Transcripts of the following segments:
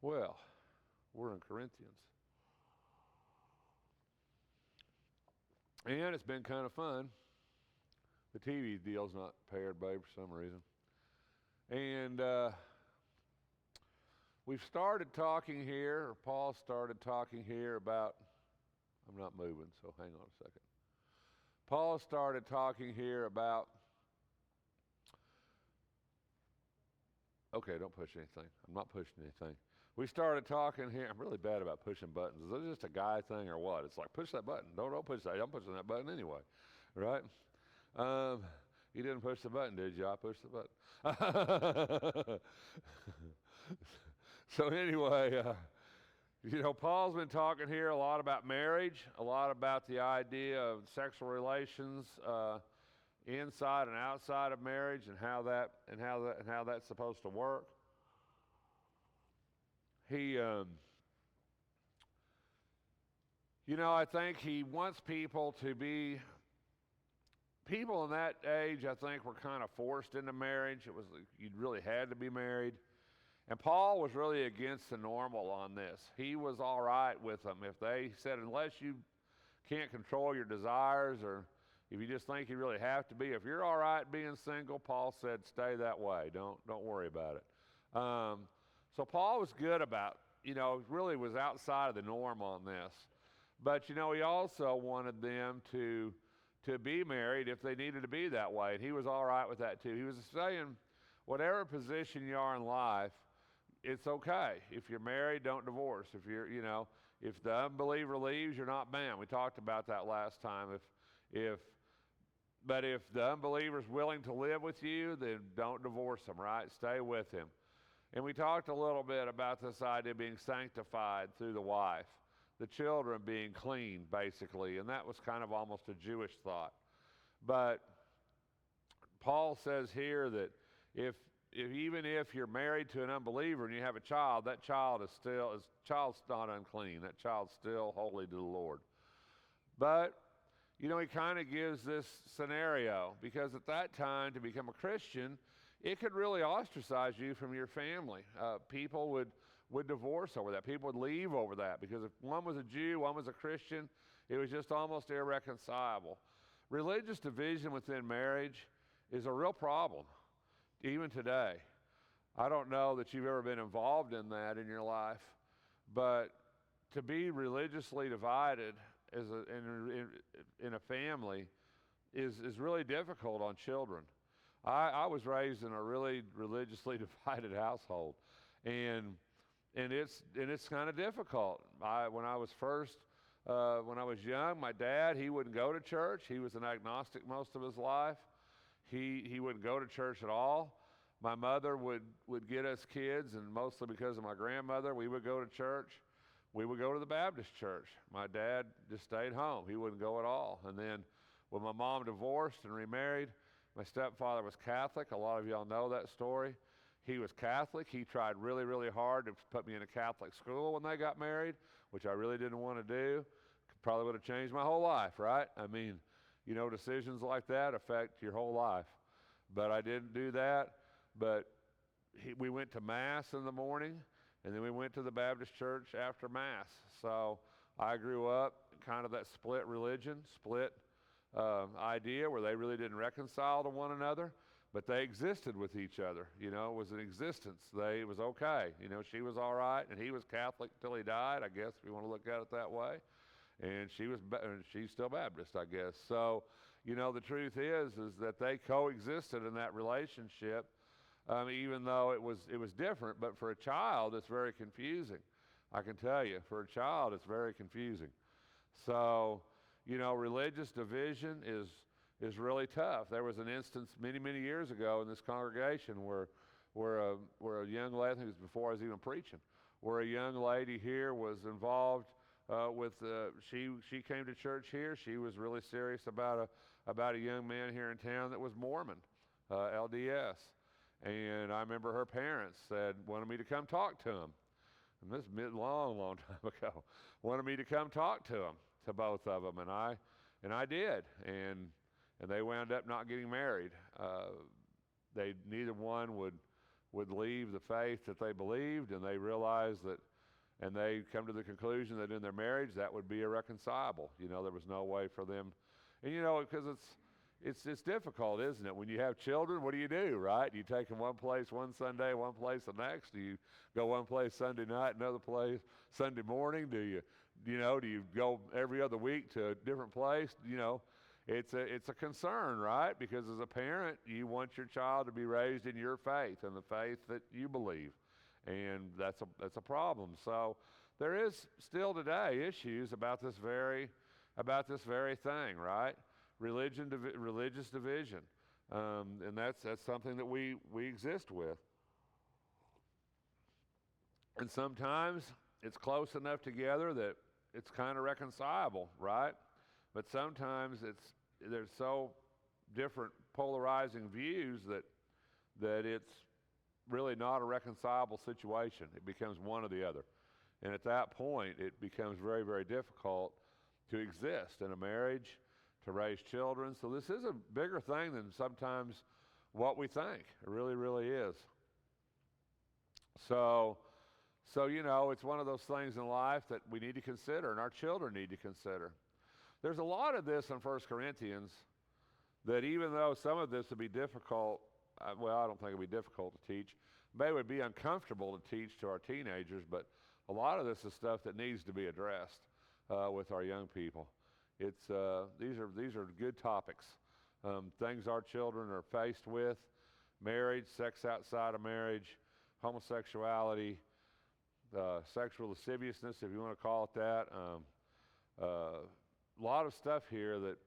Well, we're in Corinthians. And it's been kind of fun. The TV deal's not paired, babe, for some reason. And we've started talking here, or Paul started talking here about, I'm not moving, so hang on a second. Paul started talking here about, okay, don't push anything. I'm not pushing anything. We started talking here. I'm really bad about pushing buttons. Is this just a guy thing or what? It's like, push that button. Don't push that. I'm pushing that button anyway, right? You didn't push the button, did you? I pushed the button. So anyway, Paul's been talking here a lot about marriage, a lot about the idea of sexual relations inside and outside of marriage, and how that's supposed to work. I think he wants people to be. People in that age, I think, were kind of forced into marriage. It was, you really had to be married. And Paul was really against the normal on this. He was all right with them. If they said, unless you can't control your desires, or if you just think you really have to be, if you're all right being single, Paul said, stay that way. Don't worry about it. So Paul was good about, really was outside of the norm on this. But, he also wanted them to be married if they needed to be that way. And he was all right with that too. He was saying, whatever position you are in life, it's okay. If you're married, don't divorce. If if the unbeliever leaves, you're not bound. We talked about that last time. But if the unbeliever's willing to live with you, then don't divorce him, right? Stay with him. And we talked a little bit about this idea of being sanctified through the wife, the children being clean, basically, and that was kind of almost a Jewish thought. But Paul says here that even if you're married to an unbeliever and you have a child, that child's not unclean. That child's still holy to the Lord. But he kind of gives this scenario, because at that time, to become a Christian, it could really ostracize you from your family. People would divorce over that. People would leave over that, because if one was a Jew, one was a Christian, it was just almost irreconcilable. Religious division within marriage is a real problem, even today. I don't know that you've ever been involved in that in your life, but to be religiously divided in a family is really difficult on children. I was raised in a really religiously divided household, and it's kind of difficult. When I was young, my dad, he wouldn't go to church. He was an agnostic most of his life. He wouldn't go to church at all. My mother would get us kids, and mostly because of my grandmother, we would go to church. We would go to the Baptist church. My dad just stayed home. He wouldn't go at all. And then when my mom divorced and remarried, my stepfather was Catholic. A lot of y'all know that story. He was Catholic. He tried really, really hard to put me in a Catholic school when they got married, which I really didn't want to do. Probably would have changed my whole life, right? I mean, decisions like that affect your whole life. But I didn't do that. But we went to Mass in the morning, and then we went to the Baptist church after Mass. So I grew up kind of that split religion, split idea where they really didn't reconcile to one another, but they existed with each other. It was an existence. It was okay. She was all right, and he was Catholic till he died, I guess, if you want to look at it that way. And she's still Baptist, I guess. So, the truth is that they coexisted in that relationship, even though it was different. But for a child, it's very confusing. I can tell you, for a child, it's very confusing. So, religious division is really tough. There was an instance many, many years ago in this congregation where a young lady, I think it was before I was even preaching, where a young lady here was involved she came to church here. She was really serious about a young man here in town that was Mormon, LDS. And I remember her parents wanted me to come talk to him. And this is a long, long time ago. Wanted me to come talk to him, to both of them, and I did. And they wound up not getting married. Neither one would leave the faith that they believed, and they realized that, and they come to the conclusion that in their marriage that would be irreconcilable. There was no way for them, and because it's difficult, isn't it? When you have children, what do, right? Do you take them one place one Sunday, one place the next? Do you go one place Sunday night, another place Sunday morning? Do you go every other week to a different place? It's a concern, right? Because as a parent, you want your child to be raised in your faith and the faith that you believe, and that's a problem. So there is still today issues about this very thing, right? Religious division, and that's something that we exist with. And sometimes it's close enough together that it's kind of reconcilable, right? But sometimes there's so different polarizing views that it's really not a reconcilable situation. It becomes one or the other. And at that point, it becomes very, very difficult to exist in a marriage, to raise children. So this is a bigger thing than sometimes what we think. It really, really is. So it's one of those things in life that we need to consider, and our children need to consider. There's a lot of this in 1 Corinthians that even though some of this would be difficult, I don't think it would be difficult to teach. Maybe it would be uncomfortable to teach to our teenagers, but a lot of this is stuff that needs to be addressed with our young people. These are good topics, things our children are faced with: marriage, sex outside of marriage, homosexuality, sexual lasciviousness, if you want to call it that. A lot of stuff here that,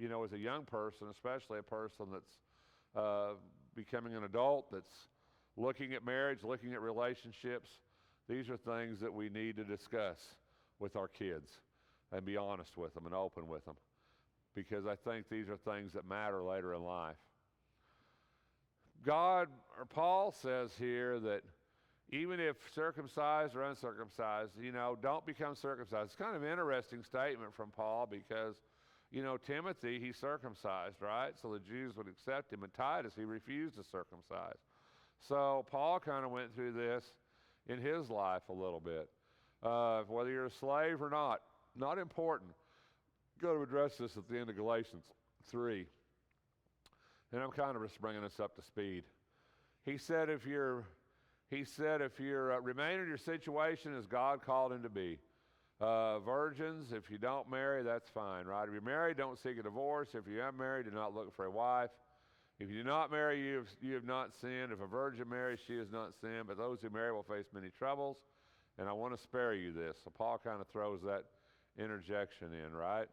as a young person, especially a person that's becoming an adult, that's looking at marriage, looking at relationships, these are things that we need to discuss with our kids and be honest with them and open with them, because I think these are things that matter later in life. Paul says here that even if circumcised or uncircumcised, don't become circumcised. It's kind of an interesting statement from Paul because, Timothy, he circumcised, right? So the Jews would accept him. And Titus, he refused to circumcise. So Paul kind of went through this in his life a little bit. Whether you're a slave or not important. Go to address this at the end of Galatians 3. And I'm kind of just bringing us up to speed. He said if you're remain in your situation as God called him to be. Virgins, if you don't marry, that's fine, right? If you're married, don't seek a divorce. If you are married, do not look for a wife. If you do not marry, you have not sinned. If a virgin marries, she has not sinned. But those who marry will face many troubles. And I want to spare you this. So Paul kind of throws that interjection in, right?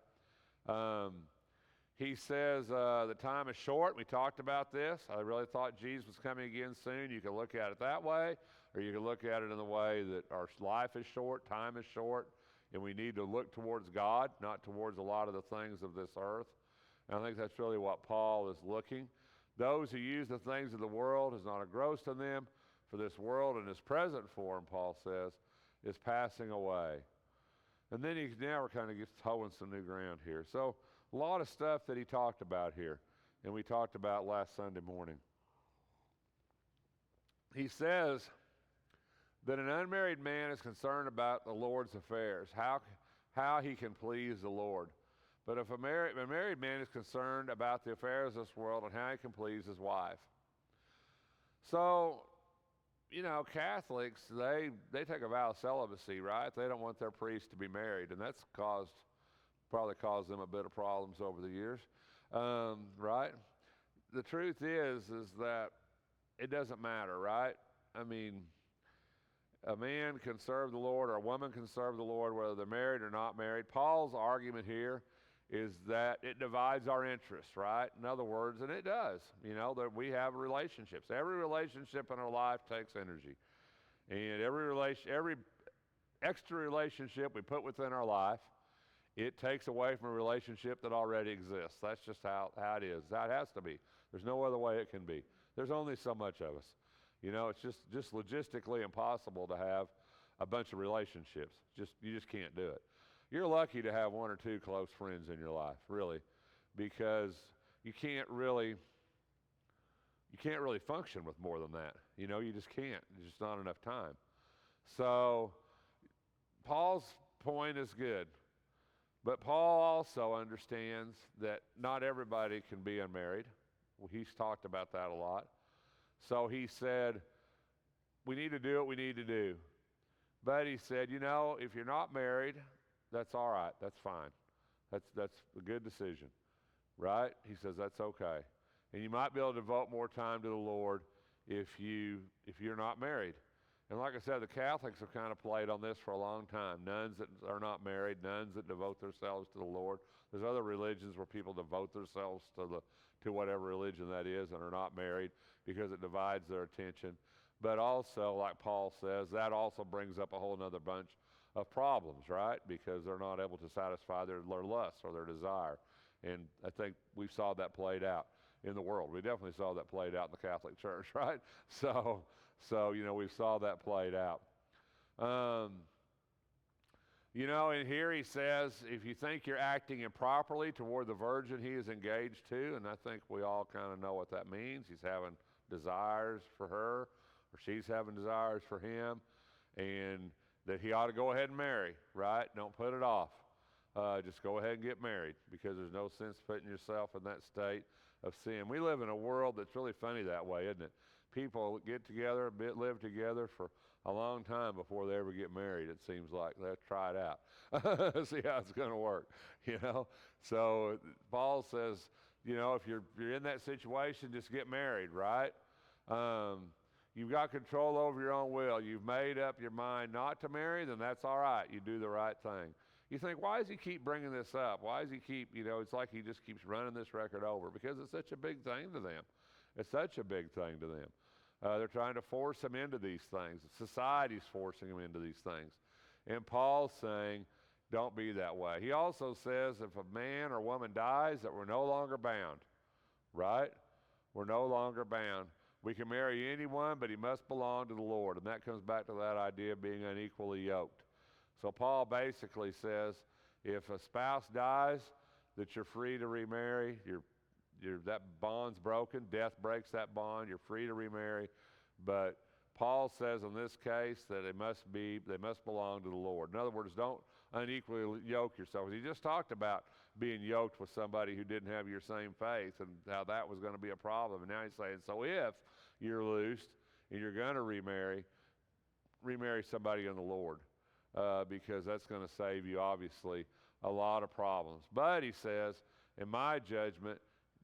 He says the time is short. We talked about this. I really thought Jesus was coming again soon. You can look at it that way, or you can look at it in the way that our life is short, time is short, and we need to look towards God, not towards a lot of the things of this earth. And I think that's really what Paul is looking. Those who use the things of the world is not engrossed in them, for this world in its present form, Paul says, is passing away. And then now we're kind of just hoeing some new ground here. So a lot of stuff that he talked about here, and we talked about last Sunday morning. He says that an unmarried man is concerned about the Lord's affairs, how he can please the Lord. But if a married man is concerned about the affairs of this world and how he can please his wife. So, Catholics, they take a vow of celibacy, right? They don't want their priest to be married, and that's probably caused them a bit of problems over the years, right? The truth is that it doesn't matter, right? I mean, a man can serve the Lord or a woman can serve the Lord whether they're married or not married. Paul's argument here is that it divides our interests, right? In other words, and it does, that we have relationships. Every relationship in our life takes energy. And every extra relationship we put within our life, it takes away from a relationship that already exists. That's just how it is. That has to be. There's no other way it can be. There's only so much of us. It's just logistically impossible to have a bunch of relationships. You just can't do it. You're lucky to have one or two close friends in your life, really, because you can't really function with more than that. You know, you just can't. There's just not enough time. So Paul's point is good. But Paul also understands that not everybody can be unmarried. Well, he's talked about that a lot. So he said, we need to do what we need to do. But he said, you know, if you're not married, that's all right. That's fine. That's a good decision, right? He says that's okay. And you might be able to devote more time to the Lord if you're not married. And like I said, the Catholics have kind of played on this for a long time. Nuns that are not married, nuns that devote themselves to the Lord. There's other religions where people devote themselves to whatever religion that is and are not married because it divides their attention. But also, like Paul says, that also brings up a whole other bunch of problems, right? Because they're not able to satisfy their lust or their desire. And I think we saw that played out in the world. We definitely saw that played out in the Catholic Church, right? So, you know, we saw that played out. You know, and here he says, if you think you're acting improperly toward the virgin he is engaged to, and I think we all kind of know what that means. He's having desires for her, or she's having desires for him, and that he ought to go ahead and marry, right? Don't put it off. Just go ahead and get married, because there's no sense putting yourself in that state of sin. We live in a world that's really funny that way, isn't it? People get together, live together for a long time before they ever get married, it seems like. Let's try it out. See how it's going to work, you know? So Paul says, you know, if you're in that situation, just get married, right? You've got control over your own will. You've made up your mind not to marry, then that's all right. You do the right thing. You think, why does he keep bringing this up? Why does he keep, you know, it's like he just keeps running this record over, because it's such a big thing to them. It's such a big thing to them. They're trying to force them into these things. Society's forcing them into these things. And Paul's saying, don't be that way. He also says if a man or woman dies, that we're no longer bound, right? We're no longer bound. We can marry anyone, but he must belong to the Lord. And that comes back to that idea of being unequally yoked. So Paul basically says, if a spouse dies, that you're free to remarry. That bond's broken. Death breaks that bond. You're free to remarry. But Paul says in this case that they must belong to the Lord. In other words, don't unequally yoke yourselves. He just talked about being yoked with somebody who didn't have your same faith and how that was going to be a problem. And now he's saying, so if you're loosed and you're going to remarry somebody in the Lord. Because that's going to save you, obviously, a lot of problems. But he says, in my judgment,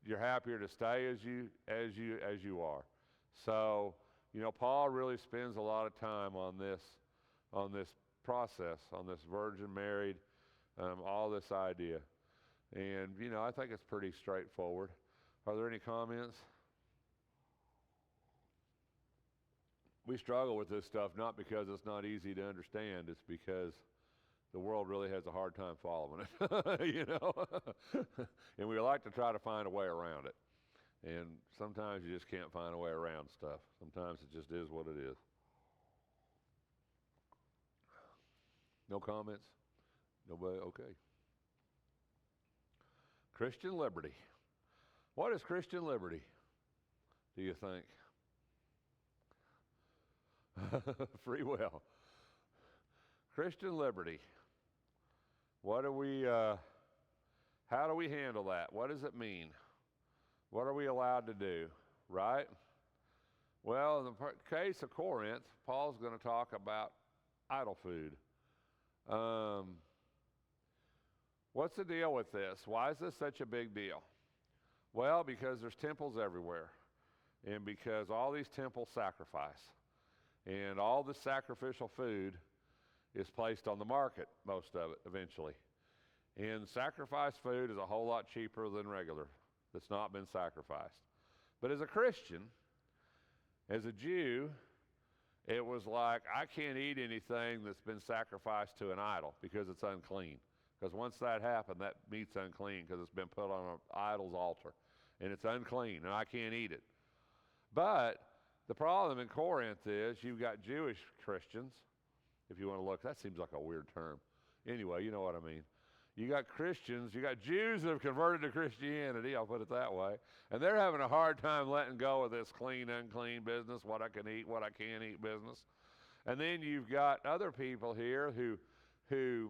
you're happier to stay as you are. So, you know, Paul really spends a lot of time on this process, on this virgin married, all this idea. And, you know, I think it's pretty straightforward. Are there any comments? We struggle with this stuff not because it's not easy to understand. It's because the world really has a hard time following it, you know. And we like to try to find a way around it. And sometimes you just can't find a way around stuff. Sometimes it just is what it is. No comments? Nobody? Okay. Christian liberty. What is Christian liberty, do you think? Free will. Christian liberty. How do we handle that? What does it mean? What are we allowed to do, right? Well, in the case of Corinth, Paul's going to talk about idol food. What's the deal with this? Why is this such a big deal? Well, because there's temples everywhere, and because all these temples sacrifice. And all the sacrificial food is placed on the market, most of it, eventually. And sacrificed food is a whole lot cheaper than regular that's not been sacrificed. But as a Christian, as a Jew, it was like, I can't eat anything that's been sacrificed to an idol because it's unclean. Because once that happened, that meat's unclean because it's been put on an idol's altar. And it's unclean, and I can't eat it. But the problem in Corinth is you've got Jewish Christians, if you want to look. That seems like a weird term. Anyway, you know what I mean. You got Christians, you got Jews that have converted to Christianity, I'll put it that way, and they're having a hard time letting go of this clean, unclean business, what I can eat, what I can't eat business. And then you've got other people here who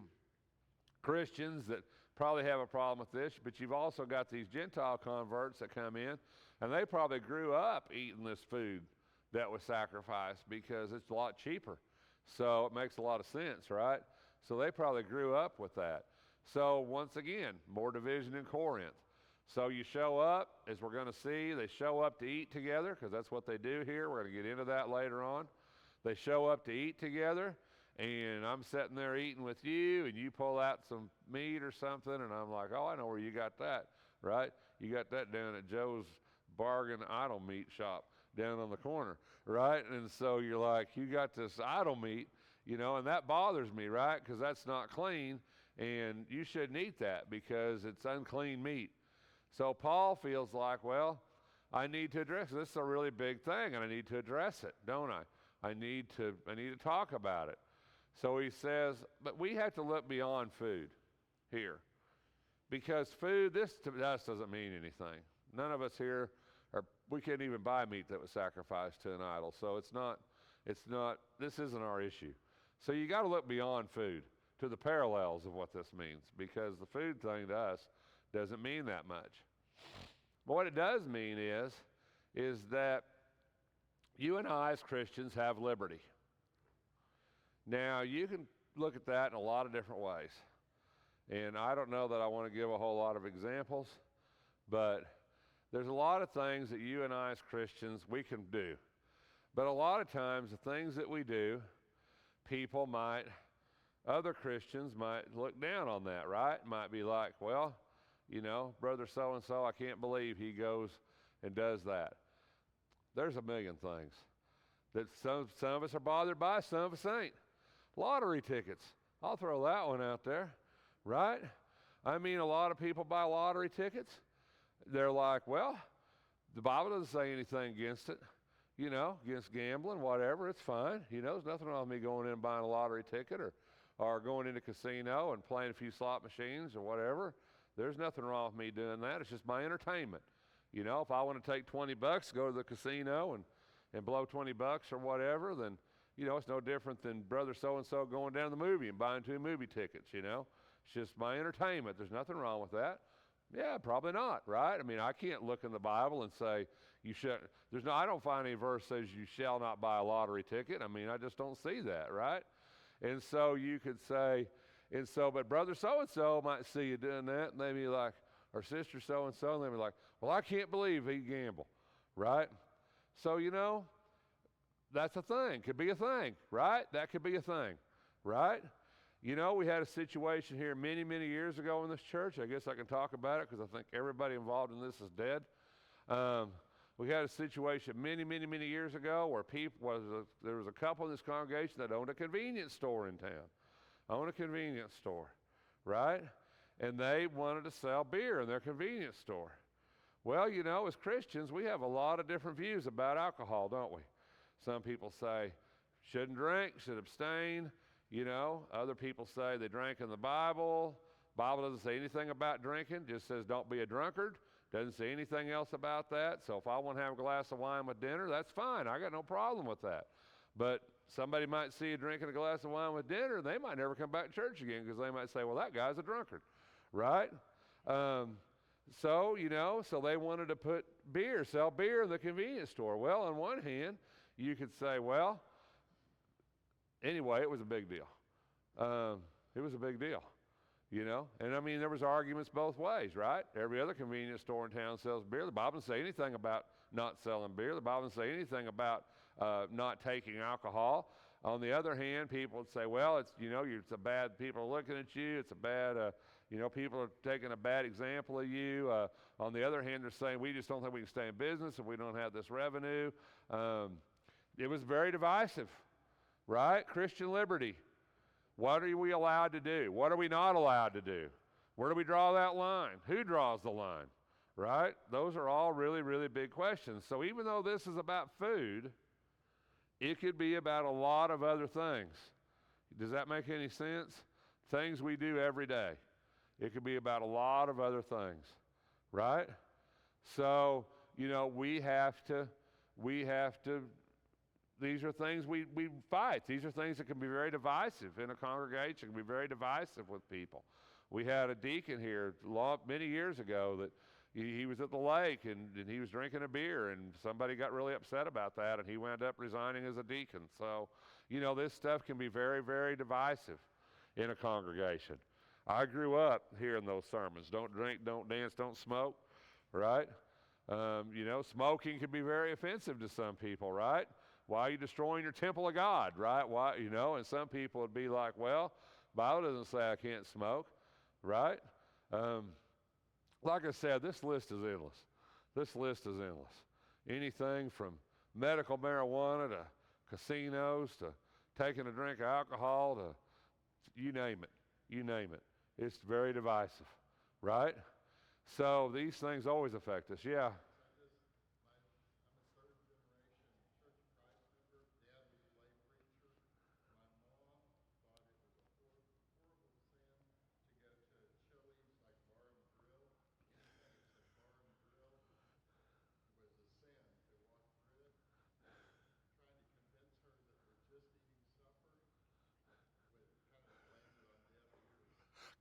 Christians that probably have a problem with this, but you've also got these Gentile converts that come in, and they probably grew up eating this food that was sacrificed because it's a lot cheaper. So it makes a lot of sense, right? So they probably grew up with that. So once again, more division in Corinth. So you show up, as we're going to see, they show up to eat together, because that's what they do here. We're going to get into that later on. They show up to eat together, and I'm sitting there eating with you, and you pull out some meat or something, and I'm like, oh, I know where you got that, right? You got that down at Joe's Bargain Idle Meat Shop down on the corner, right? And so you're like, you got this idle meat, you know, and that bothers me, right? Because that's not clean, and you shouldn't eat that because it's unclean meat. So Paul feels like, well, I need to address this. This is a really big thing, and I need to address it, don't I? I need to talk about it. So he says, but we have to look beyond food here, because food, this to us doesn't mean anything. None of us here we can't even buy meat that was sacrificed to an idol. So this isn't our issue. So you got to look beyond food to the parallels of what this means, because the food thing to us doesn't mean that much. But what it does mean is that you and I as Christians have liberty. Now, you can look at that in a lot of different ways. And I don't know that I want to give a whole lot of examples, but there's a lot of things that you and I as Christians, we can do. But a lot of times, the things that we do, other Christians might look down on that, right? Might be like, well, you know, brother so-and-so, I can't believe he goes and does that. There's a million things that some of us are bothered by, some of us ain't. Lottery tickets, I'll throw that one out there, right? I mean, a lot of people buy lottery tickets. They're like, well, the Bible doesn't say anything against it, you know, against gambling, whatever, it's fine. You know, there's nothing wrong with me going in and buying a lottery ticket or going into a casino and playing a few slot machines or whatever. There's nothing wrong with me doing that. It's just my entertainment. You know, if I want to take $20, go to the casino and blow $20 or whatever, then, you know, it's no different than brother so-and-so going down to the movie and buying 2 movie tickets, you know. It's just my entertainment. There's nothing wrong with that. Yeah, probably not, right? I mean, I can't look in the Bible and say you should. I don't find any verse says you shall not buy a lottery ticket. I mean, I just don't see that, right? And so you could say, but brother so-and-so might see you doing that, and they'd be like, or sister so-and-so, and they'd be like, well, I can't believe he gamble, right? So, you know, that's a thing, could be a thing, right? That could be a thing, right? You know, we had a situation here many, many years ago in this church. I guess I can talk about it because I think everybody involved in this is dead. We had a situation many, many, many years ago where there was a couple in this congregation that owned a convenience store in town. Owned a convenience store, right? And they wanted to sell beer in their convenience store. Well, you know, as Christians, we have a lot of different views about alcohol, don't we? Some people say, shouldn't drink, should abstain. You know, other people say they drank in the Bible. Bible doesn't say anything about drinking, just says don't be a drunkard. Doesn't say anything else about that. So if I want to have a glass of wine with dinner, that's fine. I got no problem with that. But somebody might see you drinking a glass of wine with dinner, they might never come back to church again because they might say, well, that guy's a drunkard, right? So, you know, so they wanted to sell beer in the convenience store. Well, on one hand, you could say, well, anyway, it was a big deal. It was a big deal, you know. And I mean, there was arguments both ways, right? Every other convenience store in town sells beer. The Bible doesn't say anything about not selling beer. The Bible doesn't say anything about not taking alcohol. On the other hand, people would say, well, it's, you know, it's a bad, people are looking at you. It's a bad, you know, people are taking a bad example of you. On the other hand, they're saying, we just don't think we can stay in business if we don't have this revenue. It was very divisive, right? Christian liberty. What are we allowed to do? What are we not allowed to do? Where do we draw that line? Who draws the line, right? Those are all really, really big questions. So even though this is about food, it could be about a lot of other things. Does that make any sense? Things we do every day. It could be about a lot of other things, right? So, we have to, these are things we fight. These are things that can be very divisive in a congregation, can be very divisive with people. We had a deacon here many years ago that he was at the lake and he was drinking a beer, and somebody got really upset about that, and he wound up resigning as a deacon. So, this stuff can be very, very divisive in a congregation. I grew up hearing those sermons. Don't drink, don't dance, don't smoke, right? Smoking can be very offensive to some people, right? Why are you destroying your temple of God, right? Why, and some people would be like, well, the Bible doesn't say I can't smoke, right? Like I said, this list is endless. This list is endless. Anything from medical marijuana to casinos to taking a drink of alcohol to you name it. You name it. It's very divisive, right? So these things always affect us. Yeah.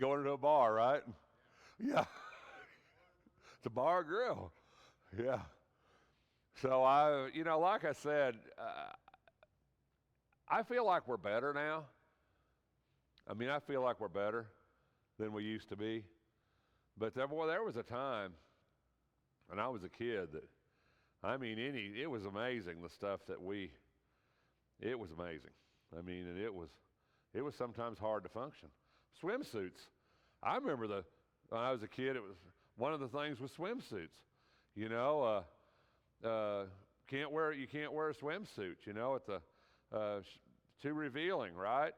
Going to a bar, right? Yeah. It's a bar grill. Yeah. So like I said, I feel like we're better now. I feel like we're better than we used to be. But there was a time when I was a kid that, it was amazing the stuff that it was amazing. And it was sometimes hard to function. Swimsuits. I remember when I was a kid, it was one of the things with swimsuits. You can't wear a swimsuit. Too revealing, right?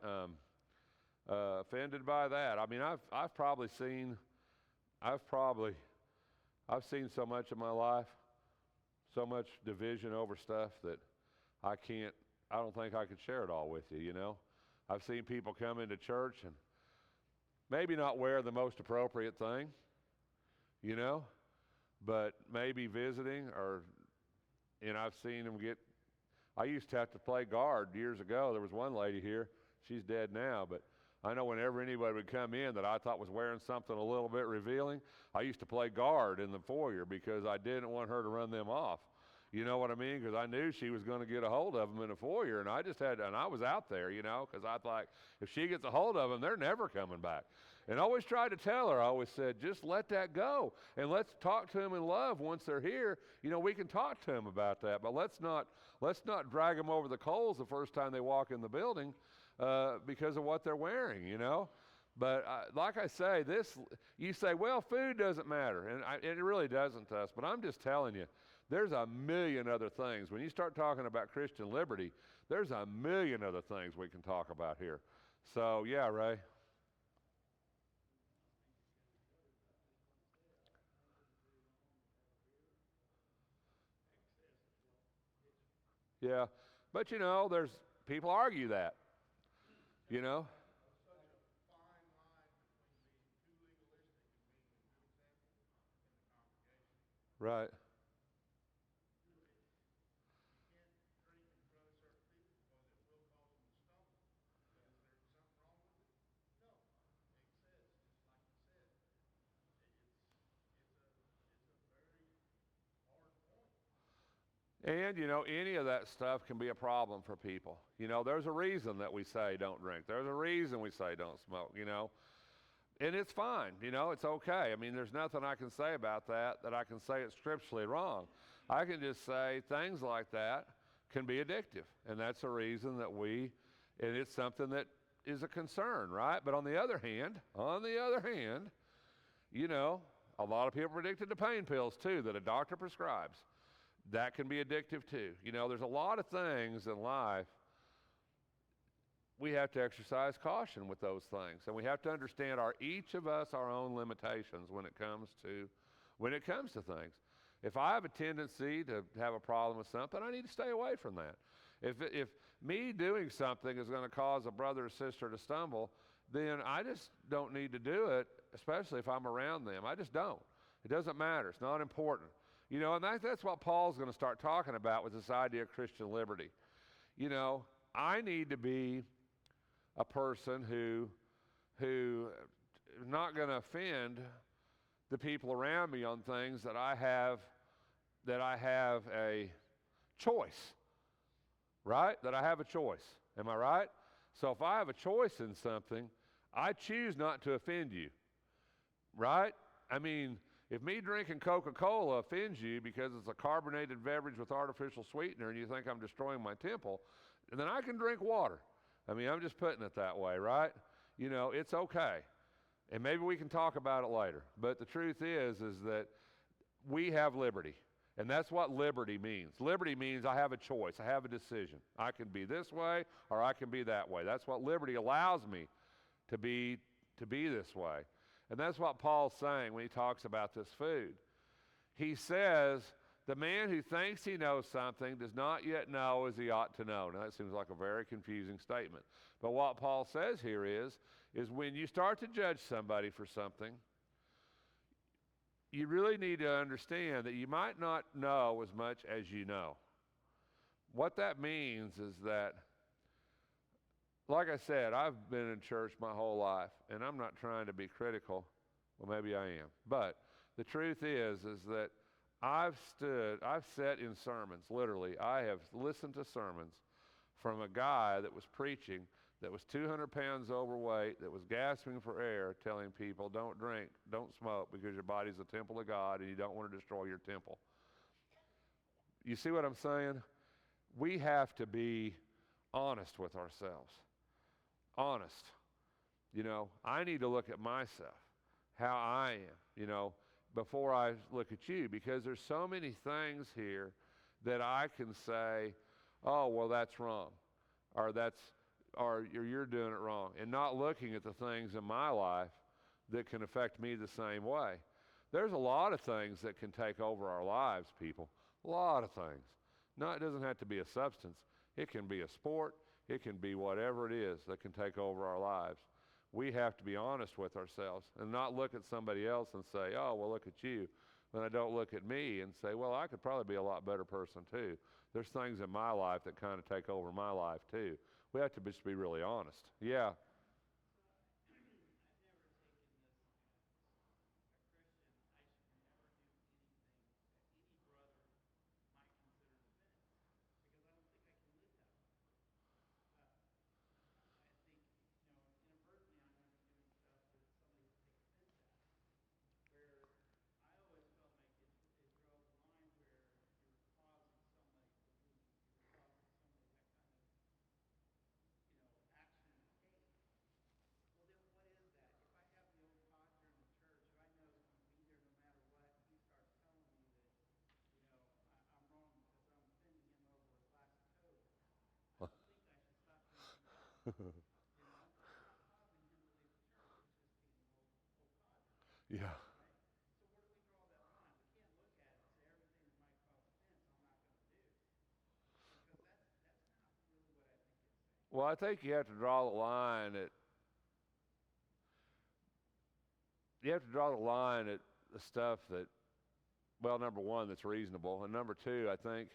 Offended by that. I've seen so much in my life, so much division over stuff that I don't think I could share it all with you. I've seen people come into church and maybe not wear the most appropriate thing, but maybe visiting I've seen them I used to have to play guard years ago. There was one lady here, she's dead now, but I know whenever anybody would come in that I thought was wearing something a little bit revealing, I used to play guard in the foyer because I didn't want her to run them off. You know what I mean? Because I knew she was going to get a hold of them in the foyer, and I was out there, because I thought if she gets a hold of them, they're never coming back. And I always tried to tell her, I always said, just let that go, and let's talk to them in love once they're here. We can talk to them about that, but let's not drag them over the coals the first time they walk in the building because of what they're wearing, But like I say, you say, well, food doesn't matter, and it really doesn't to us, but I'm just telling you, there's a million other things. When you start talking about Christian liberty, there's a million other things we can talk about here. So, yeah, Ray. Yeah, but there's people argue that, you know. Right. And, any of that stuff can be a problem for people. There's a reason that we say don't drink. There's a reason we say don't smoke. And it's fine, it's okay. There's nothing I can say about that I can say it's scripturally wrong. I can just say things like that can be addictive. And that's a reason that and it's something that is a concern, right? But on the other hand, a lot of people are addicted to pain pills too that a doctor prescribes. That can be addictive too. There's a lot of things in life. We have to exercise caution with those things, and we have to understand each of us our own limitations when it comes to things. If I have a tendency to have a problem with something, I need to stay away from that. If me doing something is going to cause a brother or sister to stumble, then I just don't need to do it, especially if I'm around them. I just don't. It doesn't matter. It's not important. You know, and that's what Paul's going to start talking about with this idea of Christian liberty. You know, I need to be a person who is not going to offend the people around me on things that I have a choice, right? That I have a choice. Am I right? So if I have a choice in something, I choose not to offend you, right? I mean, if me drinking Coca-Cola offends you because it's a carbonated beverage with artificial sweetener and you think I'm destroying my temple, then I can drink water. I mean, I'm just putting it that way, right? You know, it's okay. And maybe we can talk about it later. But the truth is that we have liberty. And that's what liberty means. Liberty means I have a choice. I have a decision. I can be this way or I can be that way. That's what liberty allows me to be this way. And that's what Paul's saying when he talks about this food. He says, the man who thinks he knows something does not yet know as he ought to know. Now that seems like a very confusing statement. But what Paul says here is when you start to judge somebody for something, you really need to understand that you might not know as much as you know. What that means is that, like I said, I've been in church my whole life, and I'm not trying to be critical. Well, maybe I am. But the truth is that I've sat in sermons, literally. I have listened to sermons from a guy that was preaching that was 200 pounds overweight, that was gasping for air, telling people, don't drink, don't smoke, because your body's a temple of God and you don't want to destroy your temple. You see what I'm saying? We have to be honest with ourselves. Honest. You know, I need to look at myself, how I am, you know, before I look at you, because there's so many things here that I can say, oh, well, that's wrong, or you're doing it wrong, and not looking at the things in my life that can affect me the same way. There's a lot of things that can take over our lives, people. A lot of things. No, it doesn't have to be a substance. It can be a sport. It can be whatever it is that can take over our lives. We have to be honest with ourselves and not look at somebody else and say, oh, well, look at you. Then I don't look at me and say, well, I could probably be a lot better person too. There's things in my life that kind of take over my life too. We have to just be really honest. Yeah. Yeah. Well, I think you have to draw the line at the stuff that, well, number one, that's reasonable, and number two, I think,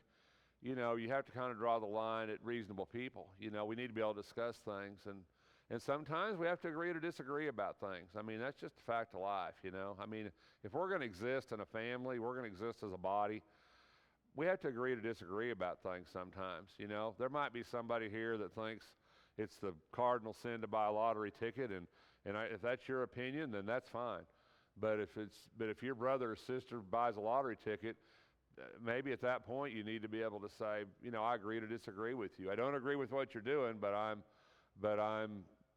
you know, you have to kind of draw the line at reasonable people. You know, we need to be able to discuss things, and sometimes we have to agree to disagree about things. I mean, that's just a fact of life, you know. I mean, if we're going to exist in a family, we're going to exist as a body, we have to agree to disagree about things sometimes, you know. There might be somebody here that thinks it's the cardinal sin to buy a lottery ticket, and if that's your opinion, then that's fine. But if your brother or sister buys a lottery ticket, maybe at that point you need to be able to say, you know, I agree to disagree with you. I don't agree with what you're doing, but I'm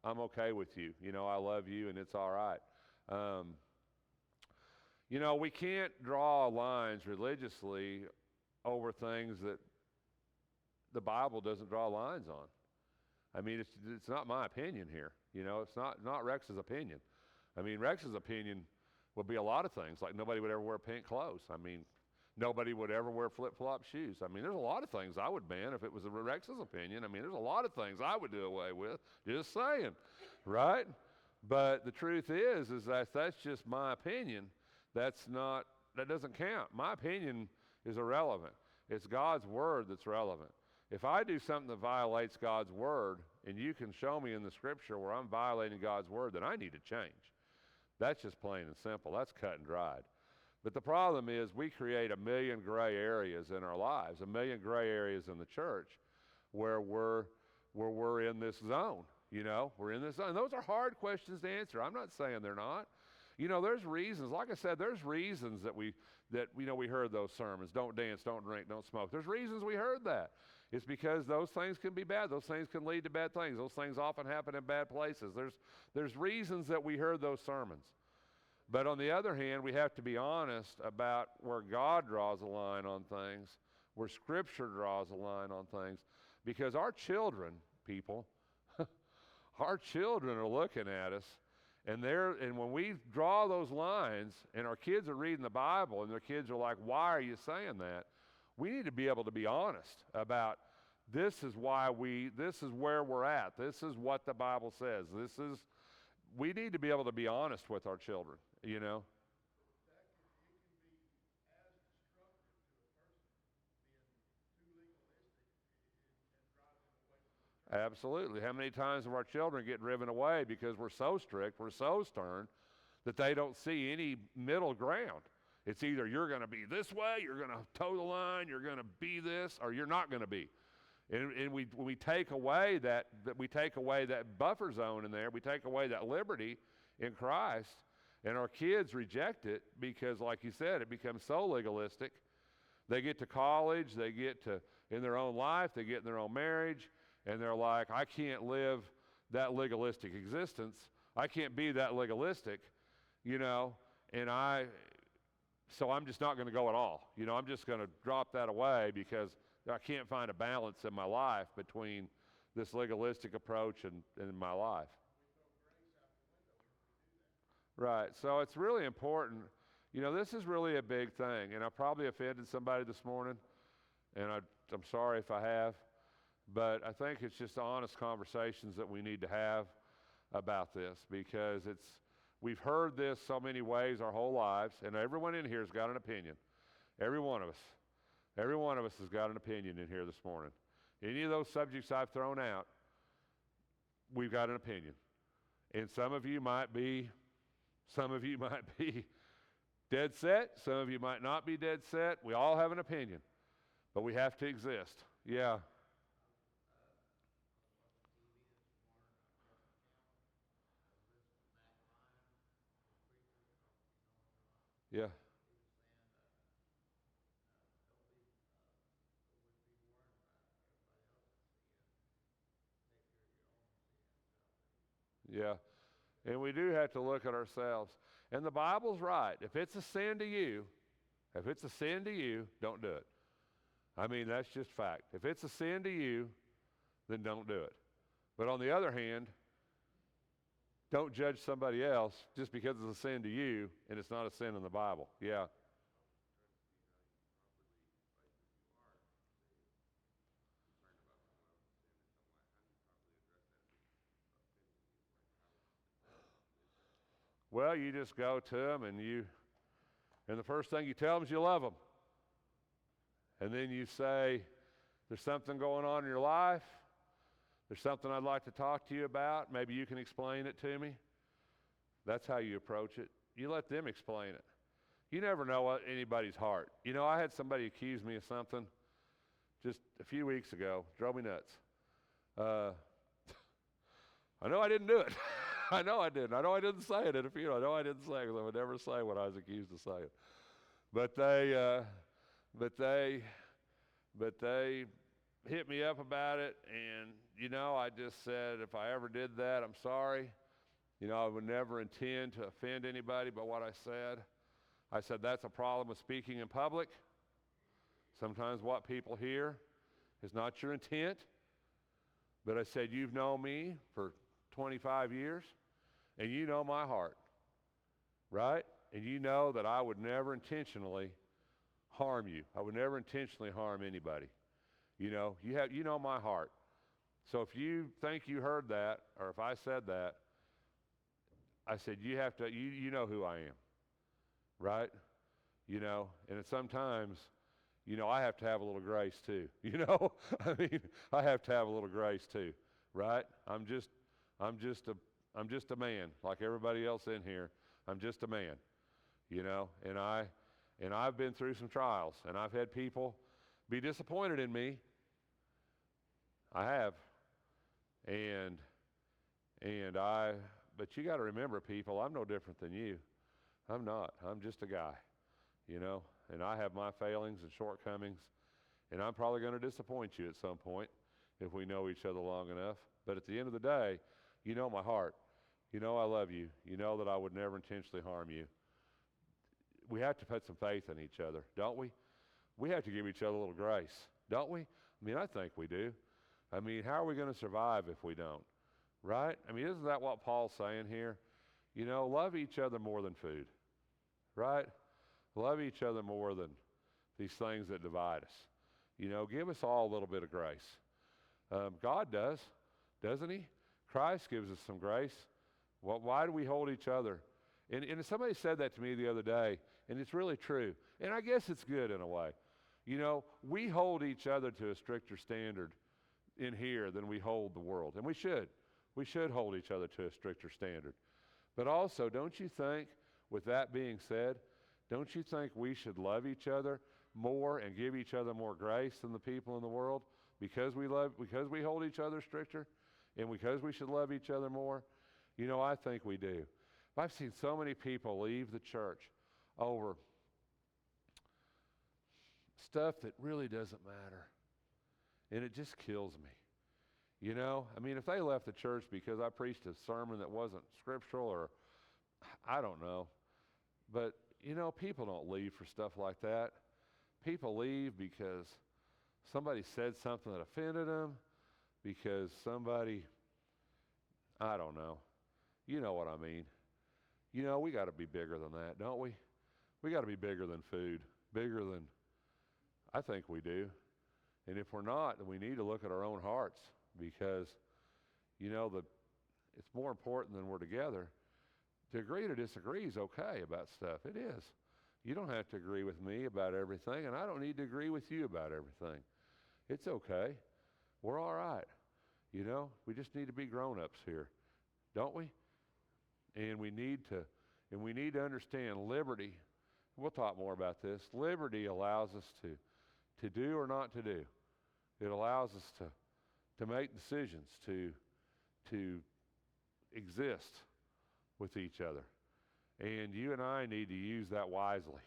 okay with you. You know, I love you, and it's all right. You know, we can't draw lines religiously over things that the Bible doesn't draw lines on. I mean, it's not my opinion here. You know, it's not Rex's opinion. I mean, Rex's opinion would be a lot of things, like nobody would ever wear pink clothes. I mean, Nobody would ever wear flip-flop shoes. I mean, there's a lot of things I would ban if it was Rex's opinion. I mean, there's a lot of things I would do away with. Just saying, right? But the truth is that that's just my opinion. That doesn't count. My opinion is irrelevant. It's God's word that's relevant. If I do something that violates God's word, and you can show me in the scripture where I'm violating God's word, then I need to change. That's just plain and simple. That's cut and dried. But the problem is we create a million gray areas in our lives, a million gray areas in the church where we're in this zone. You know, we're in this zone. And those are hard questions to answer. I'm not saying they're not. You know, there's reasons. Like I said, there's reasons that we heard those sermons. Don't dance, don't drink, don't smoke. There's reasons we heard that. It's because those things can be bad. Those things can lead to bad things. Those things often happen in bad places. There's reasons that we heard those sermons. But on the other hand, we have to be honest about where God draws a line on things, where Scripture draws a line on things, because our children, people, our children are looking at us, and when we draw those lines, and our kids are reading the Bible, and their kids are like, "Why are you saying that?" We need to be able to be honest about this is where we're at. This is what the Bible says. We need to be able to be honest with our children, you know. Absolutely. How many times have our children get driven away because we're so strict, we're so stern, that they don't see any middle ground? It's either you're going to be this way, you're going to toe the line, you're going to be this, or you're not going to be. And when we take away that buffer zone in there, we take away that liberty in Christ, and our kids reject it because, like you said, it becomes so legalistic. They get to college, they get to in their own life, they get in their own marriage, and they're like, I can't live that legalistic existence. I can't be that legalistic, you know, so I'm just not going to go at all. You know, I'm just going to drop that away because I can't find a balance in my life between this legalistic approach and my life. Right. So it's really important. You know, this is really a big thing, and I probably offended somebody this morning, and I'm sorry if I have, but I think it's just honest conversations that we need to have about this, because we've heard this so many ways our whole lives, and everyone in here has got an opinion. Every one of us. Every one of us has got an opinion in here this morning. Any of those subjects I've thrown out, we've got an opinion. And some of you might be dead set. Some of you might not be dead set. We all have an opinion, but we have to exist. Yeah. Yeah. Yeah. And we do have to look at ourselves. And the Bible's right. If it's a sin to you, don't do it. I mean, that's just fact. If it's a sin to you, then don't do it. But on the other hand, don't judge somebody else just because it's a sin to you and it's not a sin in the Bible. Yeah. Well, you just go to them and the first thing you tell them is you love them. And then you say, there's something going on in your life. There's something I'd like to talk to you about. Maybe you can explain it to me. That's how you approach it. You let them explain it. You never know what anybody's heart. You know, I had somebody accuse me of something just a few weeks ago. Drove me nuts. I know I didn't do it. I know I didn't. I know I didn't say it at a funeral. I know I didn't say it because I would never say what I was accused of saying. But they hit me up about it, and, you know, I just said, if I ever did that, I'm sorry. You know, I would never intend to offend anybody by what I said. I said, that's a problem with speaking in public. Sometimes what people hear is not your intent. But I said, you've known me for 25 years, and you know my heart, right? And you know that I would never intentionally harm you. I would never intentionally harm anybody. You know my heart. So if you think you heard that, or if I said that, I said you have to. You know who I am, right? And sometimes, I have to have a little grace too. I mean, I have to have a little grace too, right? I'm just a man like everybody else in here. I'm just a man, and I've been through some trials, and I've had people be disappointed in me. I have, but you got to remember, people, I'm no different than you. I'm not. I'm just a guy, and I have my failings and shortcomings, and I'm probably going to disappoint you at some point if we know each other long enough. But at the end of the day, you know my heart. You know I love you. You know that I would never intentionally harm you. We have to put some faith in each other, don't we? We have to give each other a little grace, don't we? I mean, I think we do. I mean, how are we going to survive if we don't? Right? I mean, isn't that what Paul's saying here? Love each other more than food. Right? Love each other more than these things that divide us. Give us all a little bit of grace. God does, doesn't he? Christ gives us some grace. Well, why do we hold each other? And somebody said that to me the other day, and it's really true. And I guess it's good in a way. We hold each other to a stricter standard in here than we hold the world. And we should. We should hold each other to a stricter standard. But also, don't you think, with that being said, don't you think we should love each other more and give each other more grace than the people in the world because we hold each other stricter and because we should love each other more? I think we do. I've seen so many people leave the church over stuff that really doesn't matter. And it just kills me. I mean, if they left the church because I preached a sermon that wasn't scriptural, or I don't know. But, people don't leave for stuff like that. People leave because somebody said something that offended them, because somebody, I don't know. You know what I mean. We got to be bigger than that, don't we? We got to be bigger than food, bigger than, I think we do. And if we're not, then we need to look at our own hearts, because, it's more important than we're together. To agree to disagree is okay about stuff. It is. You don't have to agree with me about everything, and I don't need to agree with you about everything. It's okay. We're all right. We just need to be grown-ups here, don't we? And we need to understand liberty. We'll talk more about this. Liberty allows us to do or not to do. It allows us to make decisions, to exist with each other. And you and I need to use that wisely,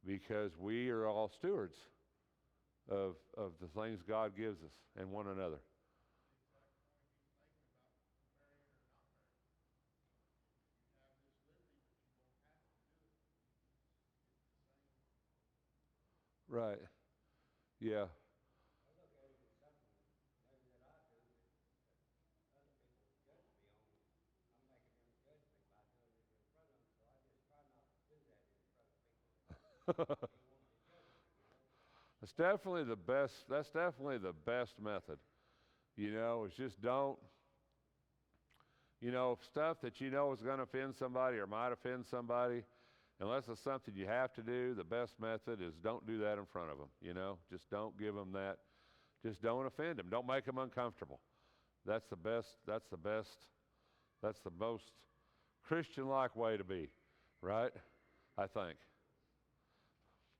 because we are all stewards of the things God gives us and one another. Right. Yeah. That's definitely the best. That's definitely the best method. Is just don't. Stuff that is going to offend somebody or might offend somebody, unless it's something you have to do. The best method is don't do that in front of them. Just don't give them that. Just don't offend them. Don't make them uncomfortable. That's the best. That's the best. That's the most Christian-like way to be, right? I think.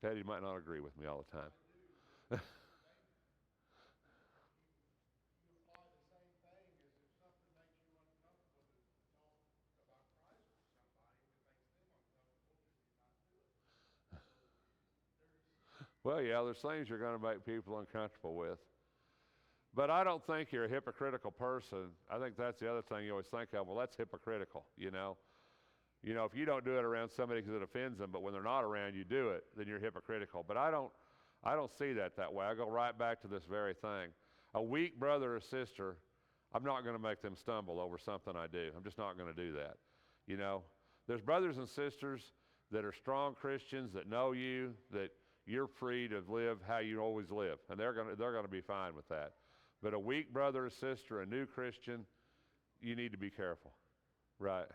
Teddy might not agree with me all the time. Well, yeah, there's things you're going to make people uncomfortable with. But I don't think you're a hypocritical person. I think that's the other thing you always think of. Well, that's hypocritical, if you don't do it around somebody because it offends them, but when they're not around, you do it, then you're hypocritical. But I don't see that way. I go right back to this very thing. A weak brother or sister, I'm not going to make them stumble over something I do. I'm just not going to do that. There's brothers and sisters that are strong Christians that know you, that you're free to live how you always live, and they're gonna be fine with that. But a weak brother or sister, a new Christian, you need to be careful, right?